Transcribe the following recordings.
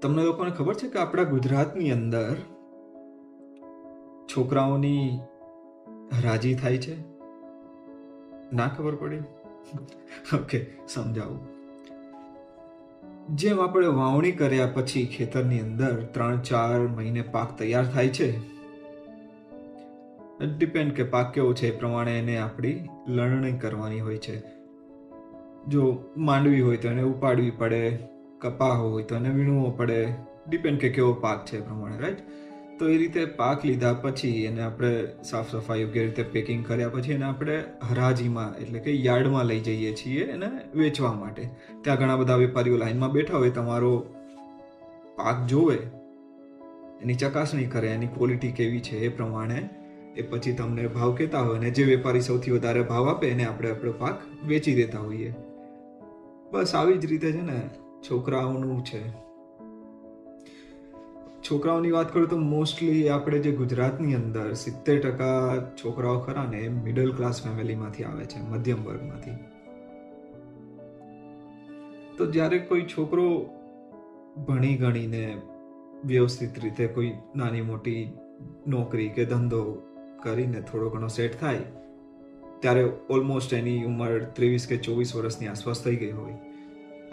તમને લોકોને ખબર છે કે આપણા ગુજરાતની અંદર છોકરાઓની હરાજી થાય છે? ના ખબર પડી? ઓકે, સમજાવું. જેમ આપણે વાવણી કર્યા પછી ખેતરની અંદર 3-4 મહિને પાક તૈયાર થાય છે, ડિપેન્ડ કે પાક કેવો છે એ પ્રમાણે એને આપણી લણણી કરવાની હોય છે. જો માંડવી હોય તો એને ઉપાડવી પડે, કપા હોય તો એને વીણવો પડે, ડિપેન્ડ કે કેવો પાક છે એ પ્રમાણે, રાઈટ? તો એ રીતે પાક લીધા પછી એને આપણે સાફ સફાઈ યોગ્ય રીતે પેકિંગ કર્યા પછી એને આપણે હરાજીમાં એટલે કે યાર્ડમાં લઈ જઈએ છીએ એને વેચવા માટે. ત્યાં ઘણા બધા વેપારીઓ લાઈનમાં બેઠા હોય, તમારો પાક જોવે, એની ચકાસણી કરે, એની ક્વોલિટી કેવી છે એ પ્રમાણે એ પછી તમને ભાવ કહેતા હોય અને જે વેપારી સૌથી વધારે ભાવ આપે એને આપણે આપણો પાક વેચી દેતા હોઈએ. બસ આવી જ રીતે છે ને છોકરાઓનું છે. છોકરાઓની વાત કરું તો મોસ્ટલી આપણે જે ગુજરાતની અંદર 70% છોકરાઓ ખરા ને એ મિડલ ક્લાસ ફેમિલીમાંથી આવે છે, મધ્યમ વર્ગમાંથી. તો જ્યારે કોઈ છોકરો ભણી ગણીને વ્યવસ્થિત રીતે કોઈ નાની મોટી નોકરી કે ધંધો કરીને થોડો ઘણો સેટ થાય, ત્યારે ઓલમોસ્ટ એની ઉંમર 23 કે 24 વર્ષની આસપાસ થઈ ગઈ હોય.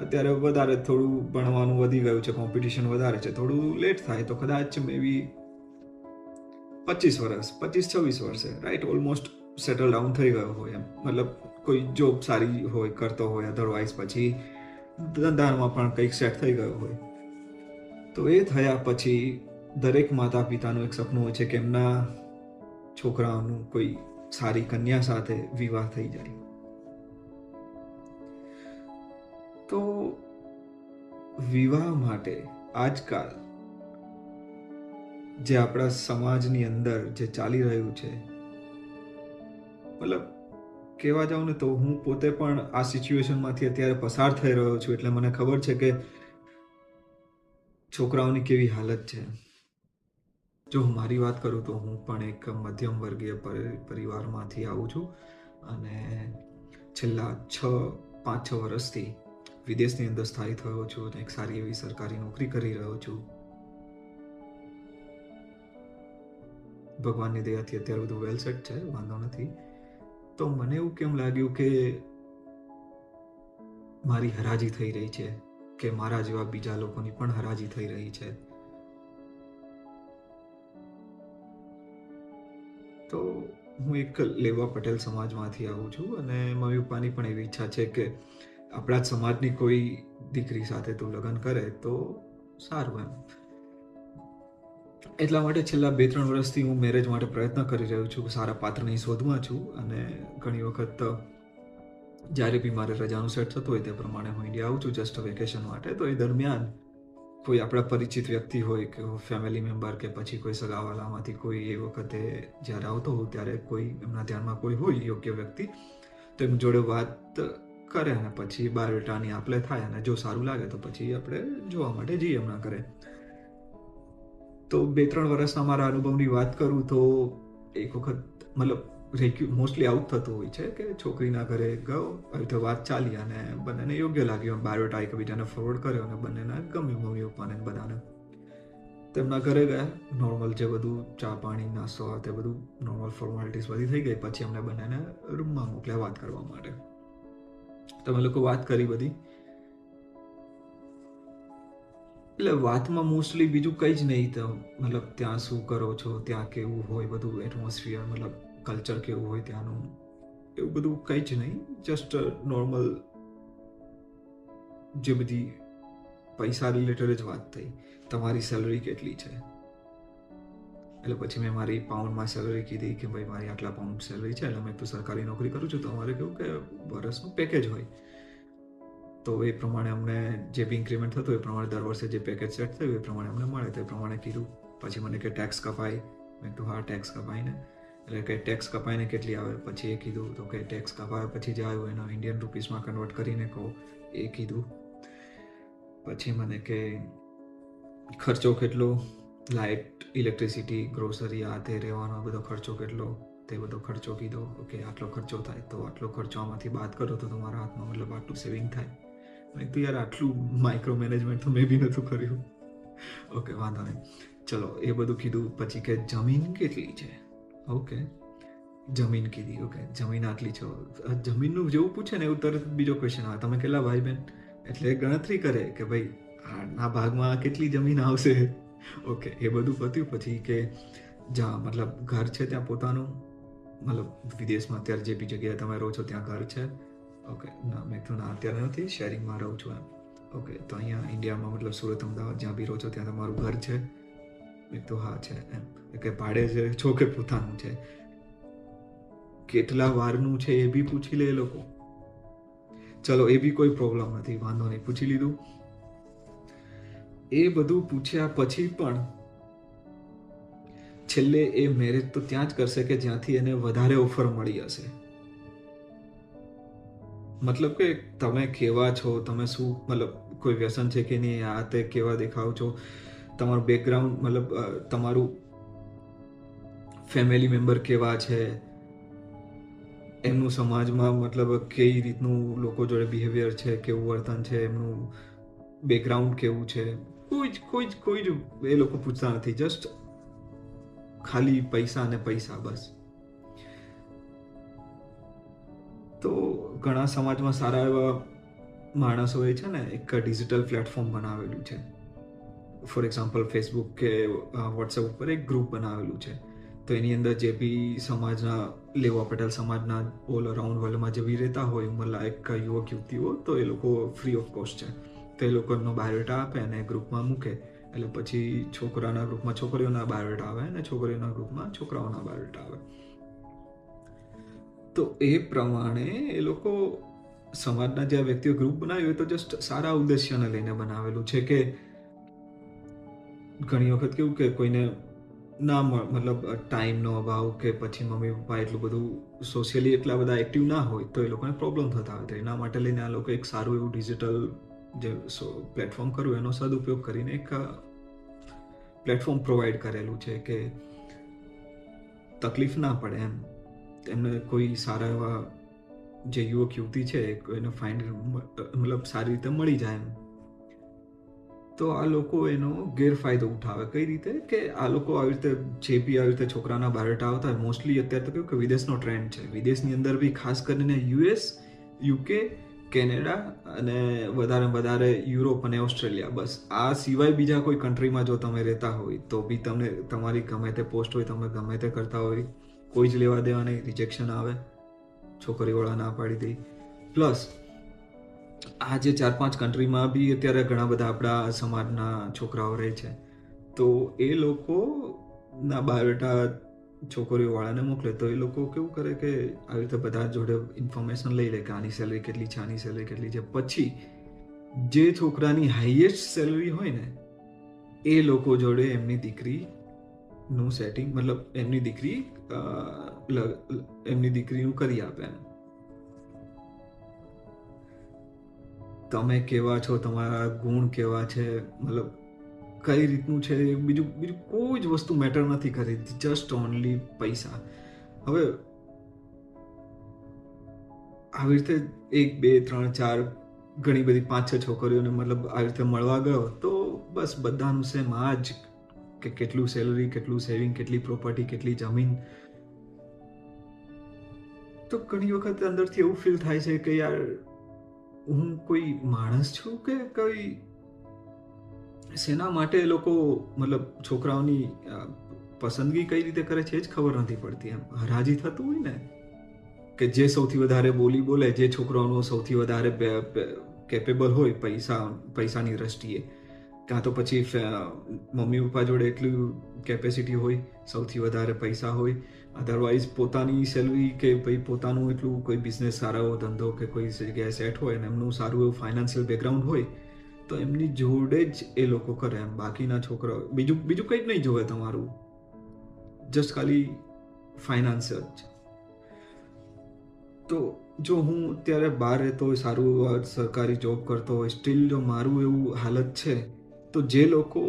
અત્યારે વધારે થોડું ભણવાનું વધી ગયું છે, કોમ્પિટિશન વધારે છે, થોડું લેટ થાય તો કદાચ મે બી 25-26 વર્ષે, રાઈટ, ઓલમોસ્ટ સેટલ ડાઉન થઈ ગયો હોય એમ. મતલબ કોઈ જોબ સારી હોય, કરતો હોય, અધરવાઇઝ પછી ધંધામાં પણ કંઈક સેટ થઈ ગયો હોય. તો એ થયા પછી દરેક માતા પિતાનું એક સપનું હોય છે કે એમના છોકરાઓનું કોઈ સારી કન્યા સાથે વિવાહ થઈ જાય. તો વિવાહ માટે આજકાલ જે આપણા સમાજની અંદર જે ચાલી રહ્યું છે, મતલબ કહેવા જાઉં ને તો હું પોતે પણ આ સિચ્યુએશનમાંથી અત્યારે પસાર થઈ રહ્યો છું, એટલે મને ખબર છે કે છોકરાઓની કેવી હાલત છે. જો હું મારી વાત કરું તો હું પણ એક મધ્યમ વર્ગીય પરિવારમાંથી આવું છું અને છેલ્લા 5-6 વર્ષથી વિદેશની અંદર સ્થાયી થયો છું અને એક સારી એવી સરકારી નોકરી કરી રહ્યો છું. ભગવાનની દયાથી અત્યારે બધું વેલ સેટ છે, વાંધો નથી. તો મને એવું કેમ લાગ્યું કે મારી હરાજી થઈ રહી છે, કે મારા જેવા બીજા લોકોની પણ હરાજી થઈ રહી છે. તો હું એક લેવા પટેલ સમાજમાંથી આવું છું અને મમ્મી પપ્પાની પણ એવી ઈચ્છા છે કે આપણા જ સમાજની કોઈ દીકરી સાથે તું લગ્ન કરે તો સારું એમ. એટલા માટે છેલ્લા 2-3 વર્ષથી હું મેરેજ માટે પ્રયત્ન કરી રહ્યો છું, સારા પાત્રની શોધમાં છું અને ઘણી વખત જ્યારે બી મારે રજાનું સેટ થતું હોય તે પ્રમાણે હું ઇન્ડિયા આવું છું જસ્ટ વેકેશન માટે. તો એ દરમિયાન કોઈ આપણા પરિચિત વ્યક્તિ હોય કે ફેમિલી મેમ્બર કે પછી કોઈ સગાવાલામાંથી કોઈ એ વખતે જ્યારે આવતો હોઉં ત્યારે કોઈ એમના ધ્યાનમાં કોઈ હોય યોગ્ય વ્યક્તિ, તો એમની જોડે વાત કરે અને પછી બાયોડેટાની આપ-લે થાય અને જો સારું લાગે તો પછી આપણે જોવા માટે જઈએ એમના ઘરે. તો 2-3 વર્ષના મારા અનુભવની વાત કરું તો એક વખત મતલબ મોસ્ટલી આવું થતું હોય છે કે છોકરીના ઘરે ગયો, આવી રીતે વાત ચાલી અને બંનેને યોગ્ય લાગ્યું, બાયોડેટા એકબીજાને ફોરવર્ડ કર્યો અને બંનેને ગમ્યું, મમ્મી પપ્પાને બધાને. તેમના ઘરે ગયા, નોર્મલ જે બધું ચા પાણી નાસ્તો તે બધું નોર્મલ ફોર્માલિટીઝ બધી થઈ ગઈ. પછી અમને બંનેને રૂમમાં મોકલ્યા વાત કરવા માટે. તો અમે લોકો વાત કરી બધી. એટલે વાતમાં મોસ્ટલી બીજું કંઈ જ નહીં, તો મતલબ ત્યાં શું કરો છો, ત્યાં કેવું હોય બધું એટમોસ્ફિયર, મતલબ કલ્ચર કેવું હોય ત્યાંનું, એવું બધું કંઈ જ નહીં. જસ્ટ નોર્મલ જે બધી પૈસા રિલેટેડ જ વાત થઈ. તમારી સેલરી કેટલી છે? એટલે પછી મેં મારી પાઉન્ડમાં સેલરી કીધી કે ભાઈ મારી આટલા પાઉન્ડ સેલરી છે. એટલે મેં તો સરકારી નોકરી કરું છું તો અમારે કેવું કે વર્ષનું પેકેજ હોય, તો એ પ્રમાણે અમને જે બી ઇન્ક્રીમેન્ટ થતું એ પ્રમાણે દર વર્ષે જે પેકેજ સેટ થયું એ પ્રમાણે અમને મળે. તો એ પ્રમાણે કીધું. પછી મને કે ટેક્સ કપાય? મેં કીધું હા ટેક્સ કપાય ને. એટલે કે ટેક્સ કપાઈને કેટલી આવે? પછી એ કીધું. તો કે ટેક્સ કપાય પછી જે આવ્યું એનો ઇન્ડિયન રૂપીસમાં કન્વર્ટ કરીને કહો, એ કીધું. પછી મને કે ખર્ચો કેટલો, લાઇટ, ઇલેક્ટ્રિસિટી, ગ્રોસરી, આ તે રહેવાનો બધો ખર્ચો કેટલો, તે બધો ખર્ચો કીધો. ઓકે આટલો ખર્ચો થાય, તો આટલો ખર્ચો આમાંથી બાદ કરો તો તમારા હાથમાં મતલબ આટલું સેવિંગ થાય. નહીં તો યાર આટલું માઇક્રો મેનેજમેન્ટ તો મેં બી નહોતું કર્યું. ઓકે, વાંધો નહીં. ચલો, એ બધું કીધું. પછી કે જમીન કેટલી છે? ઓકે, જમીન કીધી. ઓકે, જમીન આટલી છે. જમીનનું જેવું પૂછે ને એવું તરત બીજો ક્વેશ્ચન આવે, તમે કેટલા ભાઈ બહેન? એટલે ગણતરી કરે કે ભાઈ આ ભાગમાં કેટલી જમીન આવશે. ઓકે, એ બધું પત્યું. પછી કે જ્યાં મતલબ ઘર છે ત્યાં પોતાનું, મતલબ વિદેશમાં અત્યારે જે બી જગ્યાએ તમે રહો છો ત્યાં ઘર છે? ઓકે, ના, મેં તો ના અત્યારે નથી, શેરિંગમાં રહું છું એમ. ઓકે, તો અહીંયા ઇન્ડિયામાં મતલબ સુરત, અમદાવાદ જ્યાં બી રહો છો ત્યાં તમારું ઘર છે? મેં તો હા છે એમ. કે ભાડે છે છો કે પોતાનું છે? કેટલા વારનું છે એ બી પૂછી લે એ લોકો. ચલો, એ બી કોઈ પ્રોબ્લેમ નથી, વાંધો નહીં, પૂછી લીધું. એ બધું પૂછ્યા પછી પણ છેલ્લે એ મેરેજ તો ત્યાં જ કરશે કે જ્યાંથી એને વધારે ઓફર મળી હશે. મતલબ કે તમે કેવા છો, તમે શું, મતલબ કોઈ વ્યસન છે કે નહીં, આ તે કેવા દેખાવ છો, તમારું બેકગ્રાઉન્ડ, મતલબ તમારું ફેમિલી મેમ્બર કેવા છે, એમનું સમાજમાં મતલબ કઈ રીતનું લોકો જોડે બિહેવિયર છે, કેવું વર્તન છે, એમનું બેકગ્રાઉન્ડ કેવું છે, કોઈ જ એ લોકો પૂછતા નથી. જસ્ટ ખાલી પૈસા અને પૈસા, બસ. તો ઘણા સમાજમાં સારા એવા માણસોએ છે ને એક ડિજિટલ પ્લેટફોર્મ બનાવેલું છે. ફોર એક્ઝામ્પલ ફેસબુક કે વોટ્સએપ ઉપર એક ગ્રુપ બનાવેલું છે. તો એની અંદર જે બી સમાજના, લેવા પટેલ સમાજના ઓલ અરાઉન્ડ વર્લ્ડમાં જે બી રહેતા હોય ઉંમરલાયક યુવક યુવતીઓ, તો એ લોકો ફ્રી ઓફ કોસ્ટ છે. તો એ લોકો એમનો બાયોડેટા આપે અને ગ્રુપમાં મૂકે. એટલે પછી છોકરાના ગ્રુપમાં છોકરીઓના બાયોડેટા આવે અને છોકરીઓના ગ્રુપમાં છોકરાઓના બાયોડેટા આવે. તો એ પ્રમાણે એ લોકો સમાજના જે વ્યક્તિઓ ગ્રુપ બનાવ્યું હોય તો જસ્ટ સારા ઉદ્દેશ્યને લઈને બનાવેલું છે. કે ઘણી વખત કેવું કે કોઈને ના મતલબ ટાઈમનો અભાવ, કે પછી મમ્મી પપ્પા એટલું બધું સોશિયલી એટલા બધા એક્ટિવ ના હોય તો એ લોકોને પ્રોબ્લેમ થતા હોય. તો એના માટે લઈને આ લોકો એક સારું એવું ડિજિટલ જે પ્લેટફોર્મ કર્યું એનો સદુપયોગ કરીને એક પ્લેટફોર્મ પ્રોવાઈડ કરેલું છે કે તકલીફ ના પડે એમ. એમને કોઈ સારા એવા જે યુવક યુવતી છે કોઈને ફાઇન્ડ મતલબ સારી રીતે મળી જાય એમ. તો આ લોકો એનો ગેરફાયદો ઉઠાવે. કઈ રીતે? કે આ લોકો આવી રીતે જે બી આવી રીતે છોકરાના બાયોડેટા આવતા હોય, મોસ્ટલી અત્યારે તો કેવું કે વિદેશનો ટ્રેન્ડ છે. વિદેશની અંદર બી ખાસ કરીને યુએસ, યુકે, કેનેડા અને વધારે યુરોપ અને ઓસ્ટ્રેલિયા, બસ આ સિવાય બીજા કોઈ કન્ટ્રીમાં જો તમે રહેતા હોય તો બી તમને તમારી ગમે તે પોસ્ટ હોય, તમે ગમે તે કરતા હોય, કોઈ જ લેવા દેવા નહીં, રિજેક્શન આવે, છોકરીવાળા ના પાડી દે. પ્લસ આ જે 4-5 કન્ટ્રીમાં બી અત્યારે ઘણા બધા આપણા સમાજના છોકરાઓ રહે છે. તો એ લોકોના બાયોડેટા છોકરીઓવાળાને મોકલે તો એ લોકો કેવું કરે કે આવી રીતે બધા જોડે ઇન્ફોર્મેશન લઈ લે કે આની સેલરી કેટલી છે, આની સેલરી કેટલી છે. પછી જે છોકરાની હાઈએસ્ટ સેલરી હોય ને એ લોકો જોડે એમની દીકરીનું સેટિંગ, મતલબ એમની દીકરીનું કરી આપે એમ. તમે કેવા છો, તમારા ગુણ કેવા છે, મતલબ કઈ રીતનું છે, બીજું કોઈ જ વસ્તુ મેટર નથી કરી, જસ્ટ ઓનલી પૈસા. હવે આવી રીતે 1, 2, 3, 4 ઘણી બધી 5-6 છોકરીઓને મતલબ આવી રીતે મળવા ગયો તો બસ બધાનું સેમ આ જ કે કેટલું સેલરી, કેટલું સેવિંગ, કેટલી પ્રોપર્ટી, કેટલી જમીન. તો ઘણી વખત અંદરથી એવું ફીલ થાય છે કે યાર હું કોઈ માણસ છું કે કઈ, શેના માટે એ લોકો મતલબ છોકરાઓની પસંદગી કઈ રીતે કરે છે એ જ ખબર નથી પડતી એમ. હરાજી થતું હોય ને કે જે સૌથી વધારે બોલી બોલે, જે છોકરાઓનો સૌથી વધારે કેપેબલ હોય પૈસાની દ્રષ્ટિએ, કાં તો પછી મમ્મી પપ્પા જોડે એટલું કેપેસિટી હોય, સૌથી વધારે પૈસા હોય, અધરવાઇઝ પોતાની સેલરી કે ભાઈ પોતાનું એટલું કોઈ બિઝનેસ, સારો એવો ધંધો કે કોઈ જગ્યાએ સેટ હોય અને એમનું સારું એવું ફાઇનાન્શિયલ બેકગ્રાઉન્ડ હોય તો એમની જોડે જ એ લોકો કરે એમ. બાકીના છોકરાઓ બીજું કંઈ જ નહીં જોવે તમારું, જસ્ટ ખાલી ફાઇનાન્સ જ. તો જો હું અત્યારે બહાર રહેતો હોય, સારું સરકારી જોબ કરતો હોય, સ્ટીલ જો મારું એવું હાલત છે તો જે લોકો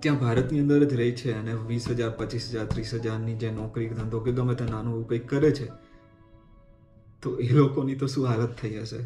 ત્યાં ભારતની અંદર જ રહે છે અને 20,000, 25,000, 30,000ની જે નોકરી ધંધો કે ગમે તે નાનું એવું કંઈક કરે છે તો એ લોકોની તો શું હાલત થઈ હશે.